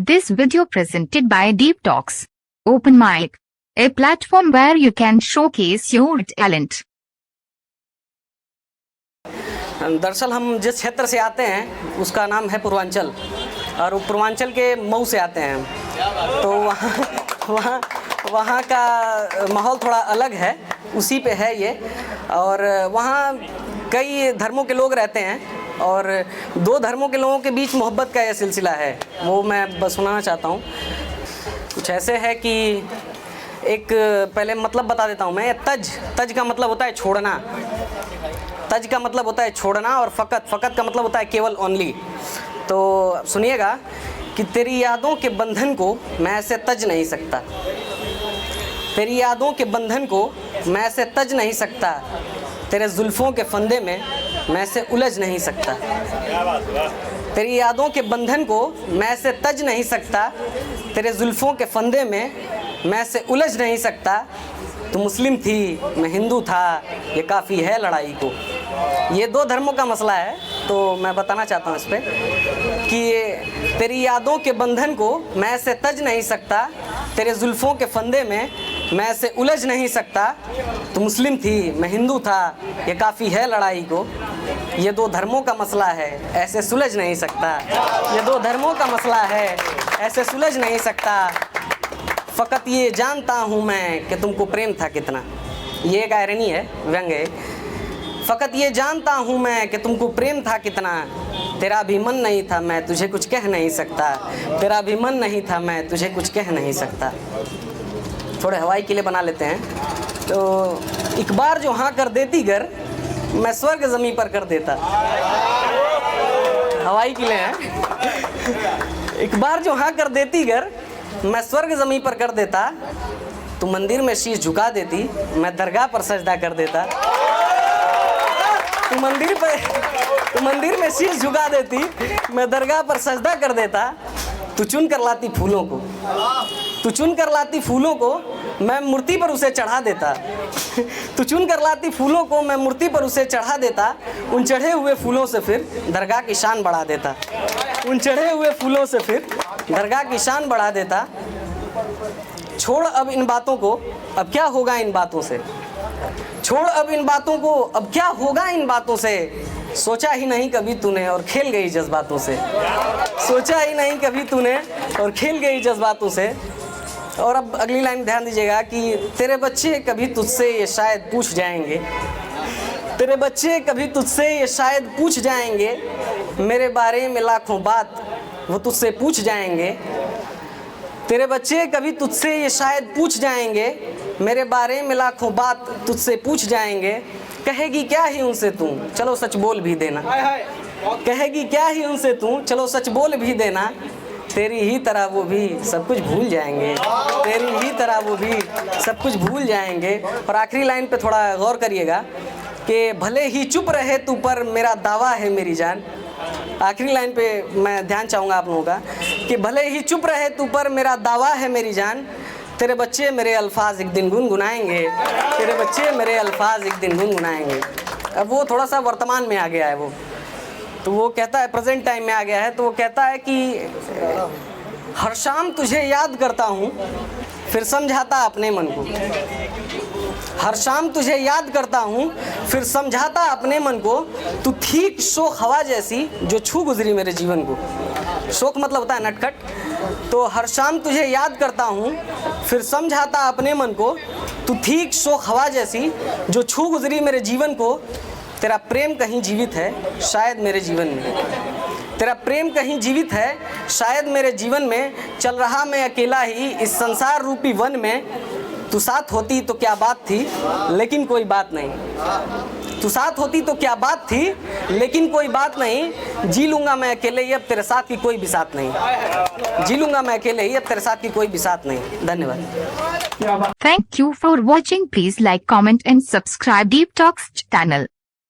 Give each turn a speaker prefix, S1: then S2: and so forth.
S1: This video presented by Deep Talks, Open Mic, a platform where you can showcase your talent.
S2: दरअसल हम जिस क्षेत्र से आते हैं उसका नाम है पूर्वांचल, और पूर्वांचल के मऊ से आते हैं। तो वहाँ का माहौल थोड़ा अलग है, उसी पे है ये। और वहाँ कई धर्मों के लोग रहते हैं और दो धर्मों के लोगों के बीच मोहब्बत का यह सिलसिला है, वो मैं बस सुनाना चाहता हूँ। कुछ ऐसे है कि एक पहले मतलब बता देता हूँ मैं। तज का मतलब होता है छोड़ना, तज का मतलब होता है छोड़ना, और फ़कत का मतलब होता है केवल, ओनली। तो सुनिएगा कि तेरी यादों के बंधन को मैं ऐसे तज नहीं सकता, तेरी यादों के बंधन को मैं ऐसे तज नहीं सकता, तेरे जुल्फ़ों के फंदे में मैं ऐसे उलझ नहीं सकता। तेरी यादों के बंधन को मैं ऐसे तज नहीं सकता, तेरे जुल्फ़ों के फंदे में मैं ऐसे उलझ नहीं सकता। तू मुस्लिम थी, मैं हिंदू था, ये काफ़ी है लड़ाई को। ये दो धर्मों का मसला है, तो मैं बताना चाहता हूँ इस पर कि तेरी यादों के बंधन को मैं ऐसे तज नहीं सकता, तेरे जुल्फ़ों के फंदे में मैं ऐसे उलझ नहीं सकता। तू मुस्लिम थी, मैं हिंदू था, ये काफ़ी है लड़ाई को। ये दो धर्मों का मसला है, ऐसे सुलझ नहीं सकता। ये दो धर्मों का मसला है, ऐसे सुलझ नहीं सकता। फ़कत ये जानता हूँ मैं कि तुमको प्रेम था कितना। ये एक आयरनी है, व्यंग है। फ़कत ये जानता हूँ मैं कि तुमको प्रेम था कितना, तेरा भी मन नहीं था मैं तुझे कुछ कह नहीं सकता, तेरा भी मन नहीं था मैं तुझे कुछ कह नहीं सकता। थोड़े हवाई किले बना लेते हैं। तो एक बार जो हाँ कर देती गर, मैं स्वर्ग ज़मीं पर कर देता। हवाई किले हैं। एक बार जो हाँ कर देती गर, मैं स्वर्ग ज़मीं पर कर देता। तू मंदिर में शीश झुका देती, मैं दरगाह पर सजदा कर देता। तू मंदिर में शीश झुका देती, मैं दरगाह पर सजदा कर देता। तू चुन कर लाती फूलों को, तू चुन कर लाती फूलों को, मैं मूर्ति पर उसे चढ़ा देता। तू चुन कर लाती फूलों को, मैं मूर्ति पर उसे चढ़ा देता। उन चढ़े हुए फूलों से फिर दरगाह की शान बढ़ा देता। उन चढ़े हुए फूलों से फिर दरगाह की शान बढ़ा देता। छोड़ अब इन बातों को, अब क्या होगा इन बातों से। छोड़ अब इन बातों को, अब क्या होगा इन बातों से। सोचा ही नहीं कभी तूने और खेल गई जज्बातों से। सोचा ही नहीं कभी तूने और खेल गई जज्बातों से। और अब अगली लाइन ध्यान दीजिएगा कि तेरे बच्चे कभी तुझसे ये शायद पूछ जाएंगे, तेरे बच्चे कभी तुझसे ये शायद पूछ जाएंगे, मेरे बारे में लाखों बात वो तुझसे पूछ जाएंगे। तेरे बच्चे कभी तुझसे ये शायद पूछ जाएंगे, मेरे बारे में लाखों बात तुझसे पूछ जाएंगे। कहेगी क्या ही उनसे तू, चलो सच बोल भी देना। कहेगी क्या ही उनसे तू, चलो सच बोल भी देना। तेरी ही तरह वो भी सब कुछ भूल जाएंगे, तेरी ही तरह वो भी सब कुछ भूल जाएंगे। और आखिरी लाइन पे थोड़ा गौर करिएगा कि भले ही चुप रहे तू पर मेरा दावा है मेरी जान। आखिरी लाइन पे मैं ध्यान चाहूँगा आप लोगों का कि भले ही चुप रहे तू पर मेरा दावा है मेरी जान। तेरे बच्चे मेरे अल्फाज एक दिन गुनगुनाएंगे, तेरे बच्चे मेरे अल्फाज एक दिन गुनगुनाएंगे। अब वो थोड़ा सा वर्तमान में आ गया है, वो तो वो कहता है प्रेजेंट टाइम में आ गया है। तो वो कहता है कि हर शाम तुझे याद करता हूँ फिर समझाता अपने मन को। हर शाम तुझे याद करता हूँ फिर समझाता अपने मन को। तू ठीक शोक हवा जैसी जो छू गुजरी मेरे जीवन को। शोक मतलब होता है नटखट। तो हर शाम तुझे याद करता हूँ फिर समझाता अपने मन को। तू ठीक शोक हवा जैसी जो छू गुजरी मेरे जीवन को। तेरा प्रेम कहीं जीवित है शायद मेरे जीवन में, तेरा प्रेम कहीं जीवित है शायद मेरे जीवन में। चल रहा मैं अकेला ही इस संसार रूपी वन में। तू साथ होती तो क्या बात थी, लेकिन कोई बात नहीं। तू साथ होती तो क्या बात थी, लेकिन कोई बात नहीं। जी लूँगा मैं अकेले ही, अब तेरे साथ की कोई भी साथ नहीं। जी लूँगा मैं अकेले ही, अब तेरे साथ की कोई भी साथ नहीं। धन्यवाद।
S1: Thank you for watching. Please like, comment and subscribe Deep Talks channel.